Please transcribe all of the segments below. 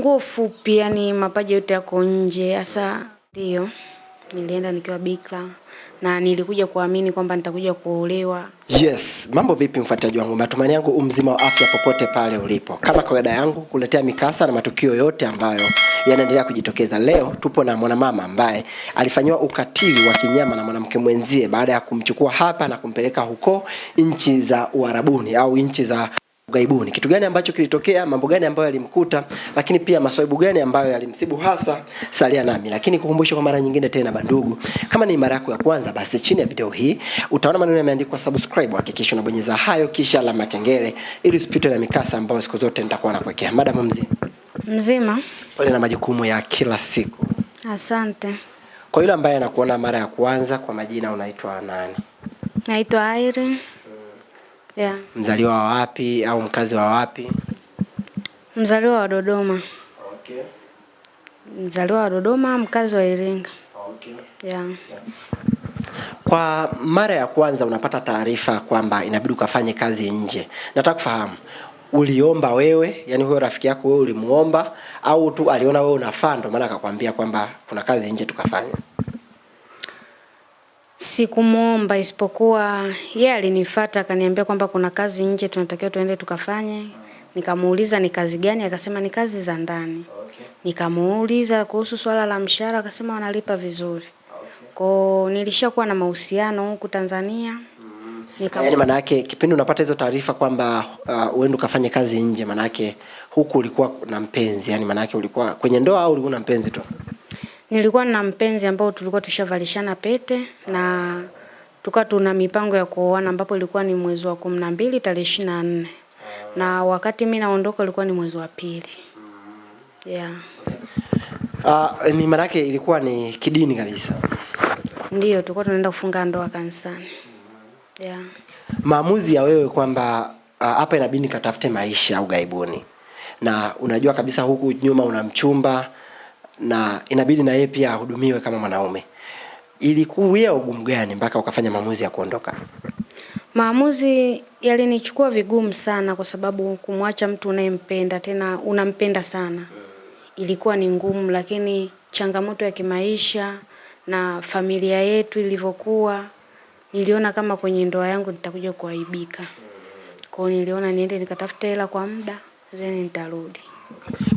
nguo fupi, yani mapaja yote yako nje. Sasa ndio nilienda nikiwa bikra na nilikuja kuamini kwamba nitakuja kuolewa. Yes, mambo vipi mfuatiliaji wangu? Matumaini yangu mzima wa afya popote pale ulipo. Kama kawaida yangu kuletea mikasa na matukio yote ambayo yanaendelea kujitokeza. Leo tupo na mwanamama ambaye alifanywa ukatili wa kinyama na mwanamke mwenzie baada ya kumchukua hapa na kumpeleka huko nchi za Uarabuni au nchi za Ugaibuni. Kitu gani ambacho kilitokea, mambo gani ambayo yalimkuta, lakini pia maswaibu gani ambayo yalimsibu hasa, salia nami. Lakini kukumbusha kwa mara nyingine tena bandugu, kama ni mara yako ya kwanza, basi chini ya video hii utaona maneno yameandikwa subscribe, hakikisha unabonyeza hayo kisha alama ya kengele ili usipitwe na mikasa ambayo siku zote nitakuwa nakuwekea. Madam mzima. Mzima. Pole na majukumu ya kila siku. Asante. Kwa yule ambaye anakuona mara ya kwanza, kwa majina unaitwa nani? Naitwa Irene. Yeah. Mzaliwa wa wapi au mkazi wa wapi? Mzaliwa wa Dodoma. Okay. Mzaliwa wa Dodoma, mkazi wa Iringa. Okay. Yeah. Kwa mara ya kwanza unapata taarifa kwamba inabidi ukafanye kazi nje. Nataka kufahamu, uliomba wewe, yani huyo rafiki yako wewe ulimuomba au tu aliona wewe unafaa ndio maana akakwambia kwamba kuna kazi nje tukafanye? Sikumuomba, isipokuwa yeye alinifuata akaniambia kwamba kuna kazi nje tunatakiwa tuende tukafanye. Nikamuuliza ni kazi gani, akasema ni kazi za ndani. Okay. Nikamuuliza kuhusu swala la mshahara, akasema wanalipa vizuri. Kwa nilishakuwa na mahusiano huku Tanzania. Yaani maana yake kipindi unapata hizo taarifa kwamba uende ukafanye kazi nje, maana yake huku ulikuwa na mpenzi, yani maana yake ulikuwa kwenye ndoa au ulikuwa na mpenzi tu? Nilikuwa na mpenzi ambao tulikuwa tushavalishana pete na tukawa tuna mipango ya kuoana, ambapo ilikuwa ni mwezi wa 12 tarehe 24. Na wakati mimi naondoka ilikuwa ni mwezi wa 2. Yeah. Ni maana yake ilikuwa ni kidini kabisa. Ndio, tulikuwa tunaenda kufunga ndoa kanisani. Yeah. Maamuzi ya wewe kwamba hapa inabidi katafute maisha au gaibuni, na unajua kabisa huku nyuma una mchumba na inabidi na yeye pia ahudumiwe kama mwanaume, ilikuwa ugumu gani mpaka ukafanya maamuzi ya kuondoka? Maamuzi yalinichukua vigumu sana, kwa sababu kumwacha mtu unayempenda, tena unampenda sana, ilikuwa ni ngumu. Lakini changamoto ya kimaisha na familia yetu ilivyokuwa, niliona kama kwenye ndoa yangu nitakuja kuaibika. Kwa hiyo niliona niende nikatafute hela kwa muda, then nitarudi.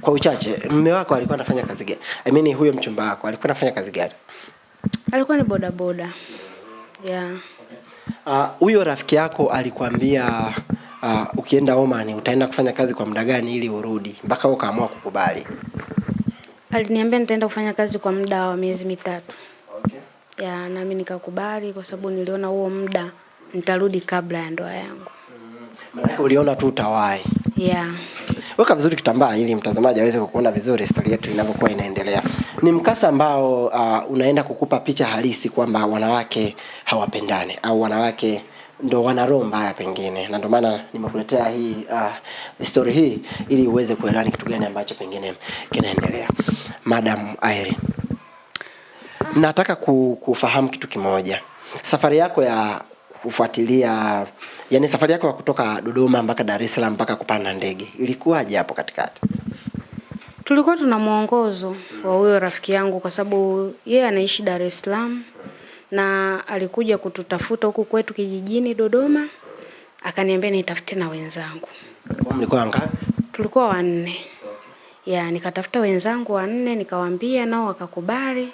Kwa uchache, mume wako alikuwa anafanya kazi gani? I mean huyo mchumba wako alikuwa anafanya kazi gani? Alikuwa ni bodaboda. Yeah. Huyo rafiki yako alikwambia ukienda Oman utaenda kufanya kazi kwa muda gani ili urudi mpaka ukaamua kukubali? Aliniambia nitaenda kufanya kazi kwa muda wa miezi 3. Okay. Ya, na mimi nikakubali kwa sababu niliona huo muda nitarudi kabla ya ndoa yangu. Maana uliona tu utawahi. Yeah. Weka vizuri kitambaa ili mtazamaji aweze kukuona vizuri story yetu inavyokuwa inaendelea. Ni mkasa ambao unaenda kukupa picha halisi kwamba wanawake hawapendane au wanawake ndo wana roho mbaya pengine, na ndio maana nimekuletea hii story hii ili uweze kuelewa kitu gani ambacho pengine kinaendelea. Madam Irene, nataka kufahamu kitu kimoja. Safari yako ya kufuatilia, yani safari yako ya kutoka Dodoma mpaka Dar es Salaam mpaka kupanda ndege ilikuwaje hapo katikati? Tulikuwa tuna muongozo wa huyo rafiki yangu, kwa sababu yeye anaishi Dar es Salaam na alikuja kututafuta huku kwetu kijijini Dodoma, akaniambia nitafute na wenzangu. Mlikuwa wangapi? Tulikuwa 4. Ya, nikatafuta wenzangu 4 nikawaambia, nao wakakubali.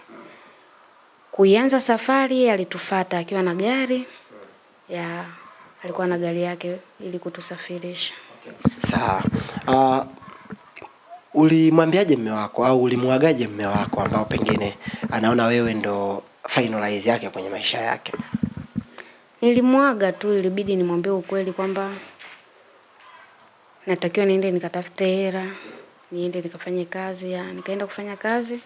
Kuianza safari alitufuata akiwa na gari. Ya, alikuwa na gari yake ili kutusafirisha. Okay. Sawa. Ulimwambiaje mume wako au ulimuagaje mume wako ambao pengine anaona wewe ndo finalize yake kwenye maisha yake? Nilimwaga tu, ilibidi nimwambie ukweli kwamba natakiwa niende nikatafute hela, niende nikafanye kazi. Ya, nikaenda kufanya kazi.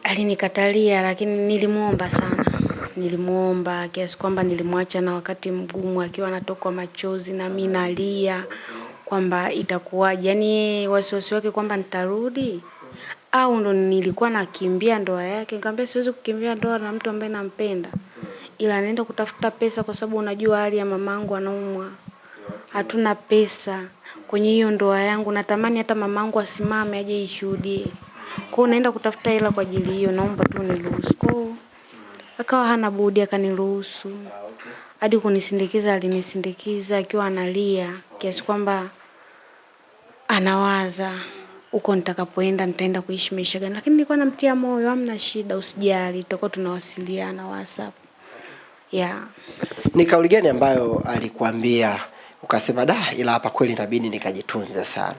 Alinikatalia, lakini nilimuomba sana. Nilimuomba kiasi kwamba nilimwacha na wakati mgumu akiwa anatokwa machozi na mimi nalia kwamba itakuwaje, yani wasiwasi wake kwamba nitarudi au ndo nilikuwa nakimbia ndoa yake. Nikamwambia siwezi kukimbia ndoa na mtu ambaye nampenda, ila naenda kutafuta pesa kwa sababu unajua hali ya mamangu anaumwa. Hatuna pesa. kwenye hiyo ndoa yangu. Natamani hata mamangu asimame aje ishuhudie. Kwa hiyo naenda kutafuta hela kwa ajili hiyo, naomba tu niruhusu. Kwa hiyo akawa hana budi akaniruhusu. Hadi kunisindikiza alinisindikiza akiwa analia kiasi kwamba anawaza huko nitakapoenda nitaenda kuishi maisha gani, lakini nilikuwa namtia moyo, hamna shida, usijali, tutakuwa tunawasiliana WhatsApp. Ni kauli gani ambayo alikuambia ukasema ila hapa kweli inabidi nikajitunza sana?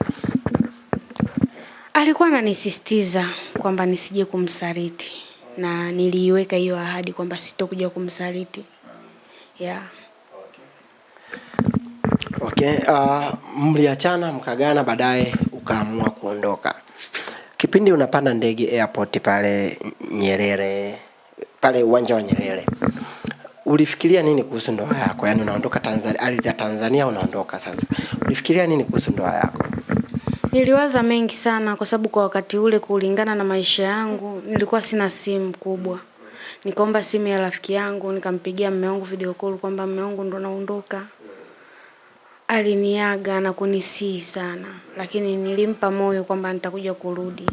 Alikuwa ananisisitiza kwamba nisije kumsaliti, na niliiweka hiyo ahadi kwamba sitokuja kumsaliti. Okay, mliachana mkagana, baadaye ukaamua kuondoka. Kipindi unapanda ndege airport pale Nyerere, pale uwanja wa Nyerere, ulifikiria nini kuhusu ndoa yako? Yaani unaondoka Tanzania, ardhi ya Tanzania unaondoka sasa. Ulifikiria nini kuhusu ndoa yako? Niliwaza mengi sana kwa sababu kwa wakati ule kulingana na maisha yangu nilikuwa sina simu kubwa. Nikaomba simu ya rafiki yangu, nikampigia mume wangu video call kwamba mume wangu ndo naondoka. Aliniaga na kunisihi sana, lakini nilimpa moyo kwamba nitakuja kurudi.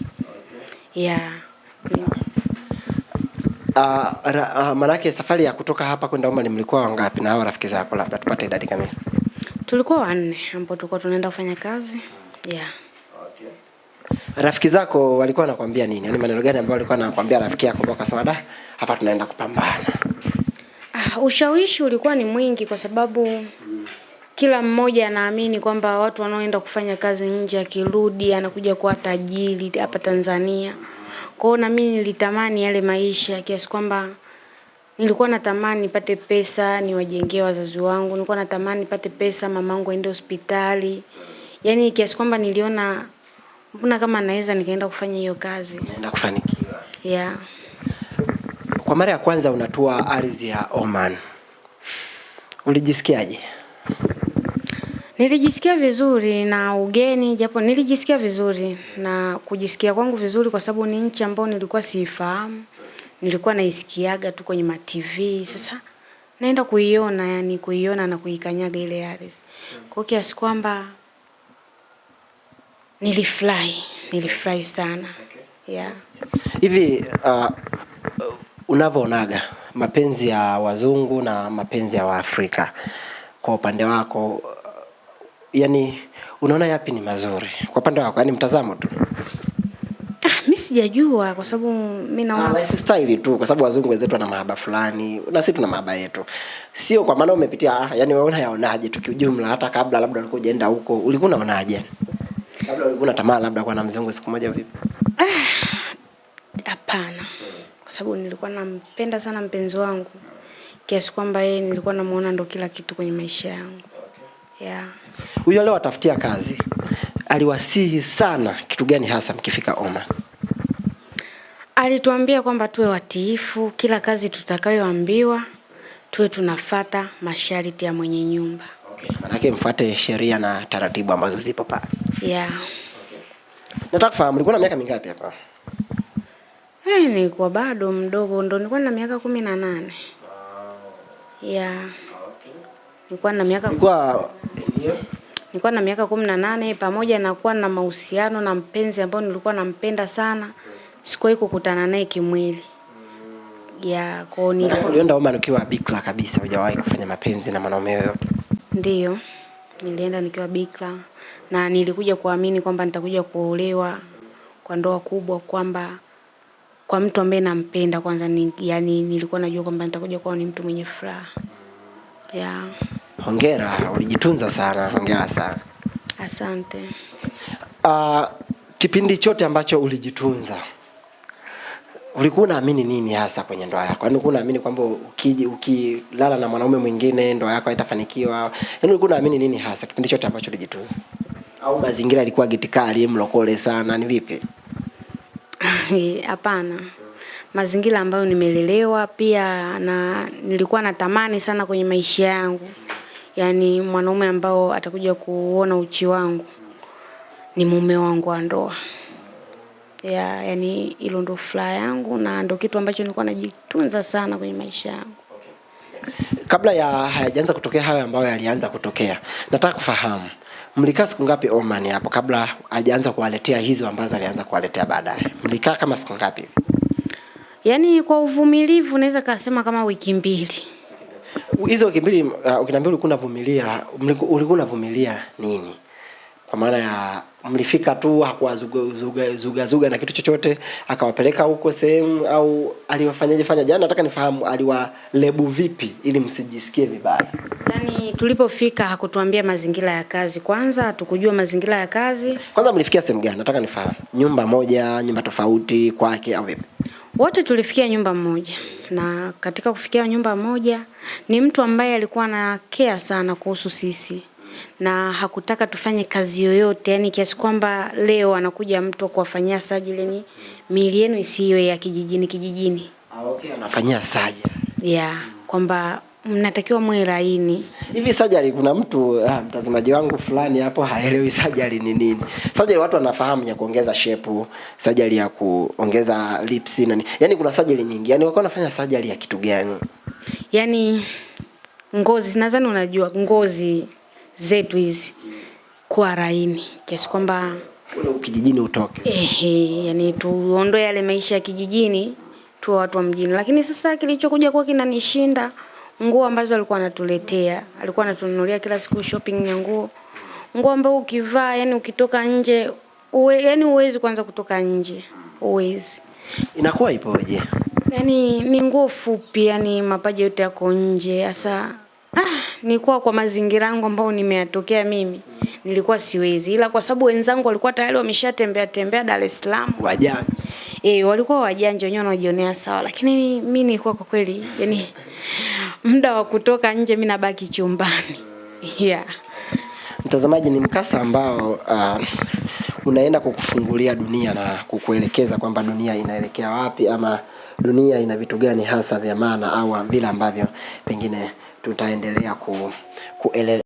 Manake safari ya kutoka hapa kwenda Oman mlikuwa wangapi na hao rafiki zako, labda tupate idadi kamili? Tulikuwa 4 ambao tulikuwa tunaenda kufanya kazi. Okay. Rafiki zako walikuwa wanakuambia nini? Yaani maneno gani ambayo walikuwa wanakuambia rafiki yako mpaka akasema hapa tunaenda kupambana? Ushawishi ulikuwa ni mwingi kwa sababu kila mmoja anaamini kwamba watu wanaoenda kufanya kazi nje akirudi anakuja kuwa tajiri hapa Tanzania. Kwa hiyo na mimi nilitamani yale maisha kiasi kwamba nilikuwa natamani nipate pesa niwajengee wazazi wangu, nilikuwa natamani nipate pesa mamangu aende hospitali. Yaani kiasi kwamba niliona mbona kama naweza nikaenda kufanya hiyo kazi, naenda kufanikiwa. Kwa mara ya kwanza unatua ardhi ya Oman, ulijisikiaje? Nilijisikia vizuri na ugeni, japo nilijisikia vizuri na kujisikia kwangu vizuri kwa sababu ni nchi ambayo nilikuwa siifahamu. Nilikuwa naisikiaga tu kwenye TV. Sasa naenda kuiona na kuikanyaga ile ardhi. Kwa kiasi kwamba nilifurahi sana. Hivi unavyonaga mapenzi ya wazungu na mapenzi ya Waafrika kwa upande wako, yani unaona yapi ni mazuri kwa upande wako, yani mtazamo tu? Mimi sijajua kwa sababu mimi naona lifestyle tu, kwa sababu wazungu wenzetu wana mahaba fulani na sisi tuna mahaba yetu. Sio kwa maana umepitia, yani wewe unayaonaje tu kiujumla, hata kabla labda ulikuwa unaenda huko ulikuwa unaonaje? Labda ulikuwa unatamani labda kwa na mzungu siku moja vipi? Hapana. Kwa sababu nilikuwa nampenda sana mpenzi wangu kiasi kwamba yeye nilikuwa namuona ndo kila kitu kwenye maisha yangu. Huyo leo atafutia kazi, aliwasihi sana kitu gani hasa mkifika Oman? Alituambia kwamba tuwe watiifu, kila kazi tutakayoambiwa tuwe tunafuata masharti ya mwenye nyumba. Maana mfuate sheria na taratibu ambazo zipo pale. Nataka kufahamu ulikuwa na miaka mingapi hapa? Nilikuwa bado mdogo, ndo nilikuwa na miaka 18. Nilikuwa na miaka 18 pamoja na kuwa na mahusiano na mpenzi ambao nilikuwa nampenda sana. Sikuwahi kukutana naye kimwili. Kwa nilikuwa ulienda Oman ukiwa bikra kabisa, hujawahi kufanya mapenzi na mwanaume yoyote? Ndiyo. Nilienda nikiwa bikra na nilikuja kuamini kwamba nitakuja kuolewa kwa ndoa kubwa, kwamba kwa mtu ambaye nampenda kwanza, yani nilikuwa najua kwamba nitakuja kuwa ni mtu mwenye furaha. Hongera, ulijitunza sana. Hongera sana. Asante. Kipindi chote ambacho ulijitunza, ulikuwa unaamini nini hasa kwenye ndoa yako? Yaani ulikuwa unaamini kwamba ukilala na mwanaume mwingine ndoa yako haitafanikiwa? Yaani ulikuwa unaamini nini hasa kipindi chote ambacho ulijitunza? Au mazingira yalikuwa gitikali, mlokole sana, ni vipi? Hapana. Mazingira ambayo nimelelewa pia, na nilikuwa natamani sana kwenye maisha yangu, yani mwanaume ambao atakuja kuona uchi wangu ni mume wangu wa ndoa. Yani hilo ndo furaha yangu na ndo kitu ambacho nilikuwa najitunza sana kwenye maisha yangu. Kabla ya hayajaanza kutokea hayo ambayo yalianza kutokea, nataka kufahamu Mlikaa siku ngapi Oman hapo kabla hajaanza kuwaletea hizo ambazo alianza kuwaletea baadaye? Mlikaa kama siku ngapi? Yaani kwa uvumilivu naweza kusema kama wiki 2. Hizo wiki 2 ukiniambia ulikuwa unavumilia nini? Kwa maana ya mlifika tu hakuwazuga na kitu chochote akawapeleka huko sehemu, au aliwafanyaje fanya? Jana nataka nifahamu aliwalebu vipi ili msijisikie vibaya. Yaani tulipofika hakutuambia mazingira ya kazi. Kwanza hatukujua mazingira ya kazi. Kwanza mlifikia sehemu gani? Nataka nifahamu. Nyumba moja, nyumba tofauti kwake au vipi? Wote tulifikia nyumba moja. Na katika kufikia nyumba moja ni mtu ambaye alikuwa na care sana kuhusu sisi. Na hakutaka tufanye kazi yoyote, yani kiasi kwamba leo anakuja mtu kuwafanyia surgery miili yenu isiwe ya kijijini. Okay, anafanyia surgery. Yeah, kwamba mnatakiwa mwe laini. Hivi surgery kuna mtu mtazamaji wangu fulani hapo haelewi surgery ni nini. Surgery watu wanafahamu ya kuongeza shape, surgery ya kuongeza lips na nini. Yaani kuna surgery nyingi. Yaani wako wanafanya surgery ya kitu gani? Yaani ngozi, nadhani unajua ngozi zetu hizi kwa laini kiasi kwamba ule ukijijini utoke. Yani tuondoe yale maisha ya kijijini tu watu wa mjini. Lakini sasa kilichokuja kwa kinanishinda, nguo ambazo alikuwa anatuletea, alikuwa anatununulia kila siku shopping ya nguo. Nguo ambazo ukivaa yani ukitoka nje yani huwezi kwanza kutoka nje. Huwezi. Inakuwa ipoje? Yani ni nguo fupi, yani mapaja yote yako nje. Sasa nilikuwa kwa mazingira yangu ambao nimeyatokea mimi, nilikuwa siwezi. Ila kwa sababu wenzangu walikuwa tayari wameshatembea Dar es Salaam. Wajanja. Walikuwa wajanja, wenyewe wanajionea sawa. Lakini mimi nilikuwa kwa kweli, yani muda wa kutoka nje mimi nabaki chumbani. Yeah. Mtazamaji, ni mkasa ambao unaenda kukufungulia dunia na kukuelekeza kwamba dunia inaelekea wapi, ama dunia ina vitu gani hasa vya maana, au vile ambavyo pengine tutaendelea kuelewa.